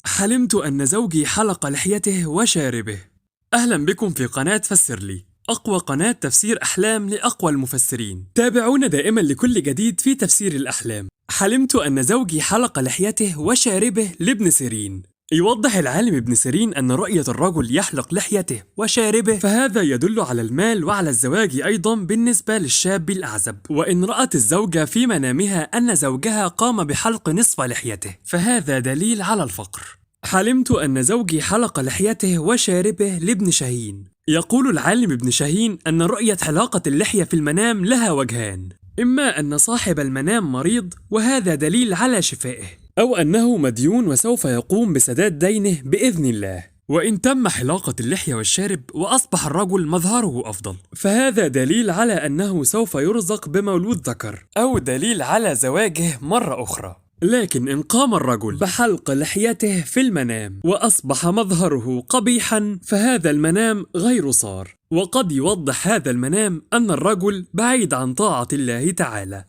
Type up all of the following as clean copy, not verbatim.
حلمت أن زوجي حلق لحيته وشاربه. أهلا بكم في قناة فسر لي، أقوى قناة تفسير أحلام لأقوى المفسرين. تابعونا دائما لكل جديد في تفسير الأحلام. حلمت أن زوجي حلق لحيته وشاربه لابن سيرين. يوضح العالم ابن سيرين أن رؤية الرجل يحلق لحيته وشاربه فهذا يدل على المال وعلى الزواج أيضا بالنسبة للشاب الأعزب. وإن رأت الزوجة في منامها أن زوجها قام بحلق نصف لحيته فهذا دليل على الفقر. حلمت أن زوجي حلق لحيته وشاربه لابن شاهين. يقول العالم ابن شاهين أن رؤية حلاقة اللحية في المنام لها وجهان، إما أن صاحب المنام مريض وهذا دليل على شفائه، أو أنه مديون وسوف يقوم بسداد دينه بإذن الله. وإن تم حلاقة اللحية والشارب وأصبح الرجل مظهره أفضل فهذا دليل على أنه سوف يرزق بمولود ذكر، أو دليل على زواجه مرة أخرى. لكن إن قام الرجل بحلق لحيته في المنام وأصبح مظهره قبيحا فهذا المنام غير صار، وقد يوضح هذا المنام أن الرجل بعيد عن طاعة الله تعالى.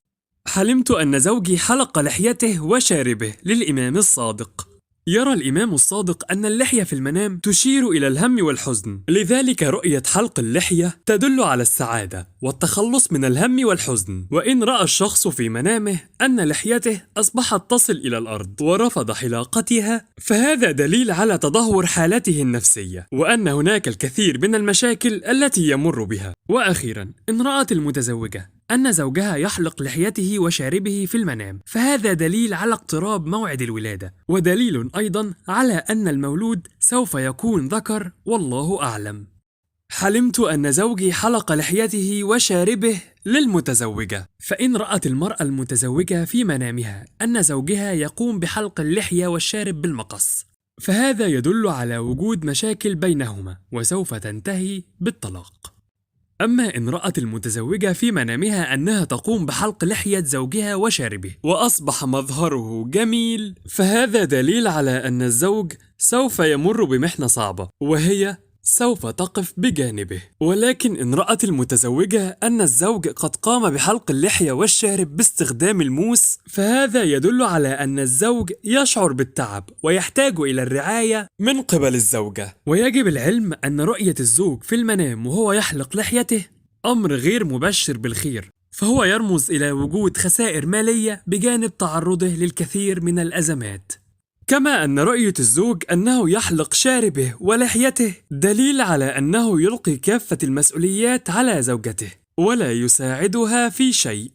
حلمت أن زوجي حلق لحيته وشاربه للإمام الصادق. يرى الإمام الصادق أن اللحية في المنام تشير إلى الهم والحزن، لذلك رؤية حلق اللحية تدل على السعادة والتخلص من الهم والحزن. وإن رأى الشخص في منامه أن لحيته أصبحت تصل إلى الأرض ورفض حلاقتها فهذا دليل على تدهور حالته النفسية، وأن هناك الكثير من المشاكل التي يمر بها. وأخيرا إن رأت المتزوجة أن زوجها يحلق لحيته وشاربه في المنام فهذا دليل على اقتراب موعد الولادة، ودليل أيضا على أن المولود سوف يكون ذكر والله أعلم. حلمت أن زوجي حلق لحيته وشاربه للمتزوجة. فإن رأت المرأة المتزوجة في منامها أن زوجها يقوم بحلق اللحية والشارب بالمقص فهذا يدل على وجود مشاكل بينهما وسوف تنتهي بالطلاق. أما إن رأت المتزوجة في منامها أنها تقوم بحلق لحية زوجها وشاربه وأصبح مظهره جميل فهذا دليل على أن الزوج سوف يمر بمحنة صعبة وهي سوف تقف بجانبه. ولكن إن رأت المتزوجة أن الزوج قد قام بحلق اللحية والشارب باستخدام الموس فهذا يدل على أن الزوج يشعر بالتعب ويحتاج إلى الرعاية من قبل الزوجة. ويجب العلم أن رؤية الزوج في المنام وهو يحلق لحيته أمر غير مبشر بالخير، فهو يرمز إلى وجود خسائر مالية بجانب تعرضه للكثير من الأزمات. كما أن رؤية الزوج أنه يحلق شاربه ولحيته دليل على أنه يلقي كافة المسؤوليات على زوجته ولا يساعدها في شيء.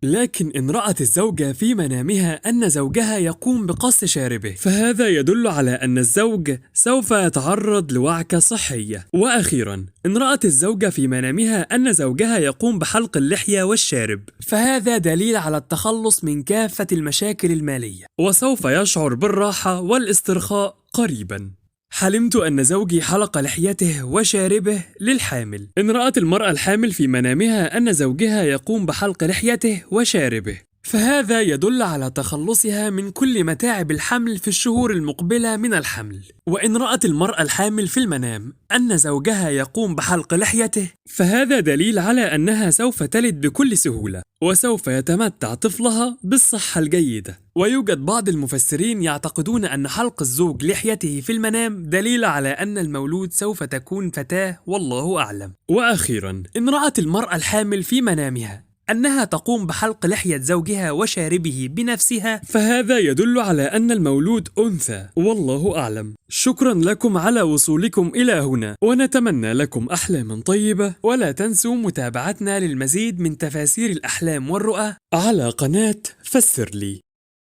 لكن إن رأت الزوجة في منامها أن زوجها يقوم بقص شاربه فهذا يدل على أن الزوج سوف يتعرض لوعكة صحية. وأخيرا إن رأت الزوجة في منامها أن زوجها يقوم بحلق اللحية والشارب فهذا دليل على التخلص من كافة المشاكل المالية وسوف يشعر بالراحة والاسترخاء قريبا. حلمت أن زوجي حلق لحيته وشاربه للحامل. إن رأت المرأة الحامل في منامها أن زوجها يقوم بحلق لحيته وشاربه فهذا يدل على تخلصها من كل متاعب الحمل في الشهور المقبلة من الحمل. وإن رأت المرأة الحامل في المنام أن زوجها يقوم بحلق لحيته فهذا دليل على أنها سوف تلد بكل سهولة وسوف يتمتع طفلها بالصحة الجيدة. ويوجد بعض المفسرين يعتقدون أن حلق الزوج لحيته في المنام دليل على أن المولود سوف تكون فتاة والله أعلم. وأخيرا إن رأت المرأة الحامل في منامها أنها تقوم بحلق لحية زوجها وشاربه بنفسها فهذا يدل على أن المولود أنثى والله أعلم. شكرا لكم على وصولكم إلى هنا ونتمنى لكم أحلام طيبة، ولا تنسوا متابعتنا للمزيد من تفاسير الأحلام والرؤى على قناة فسر لي.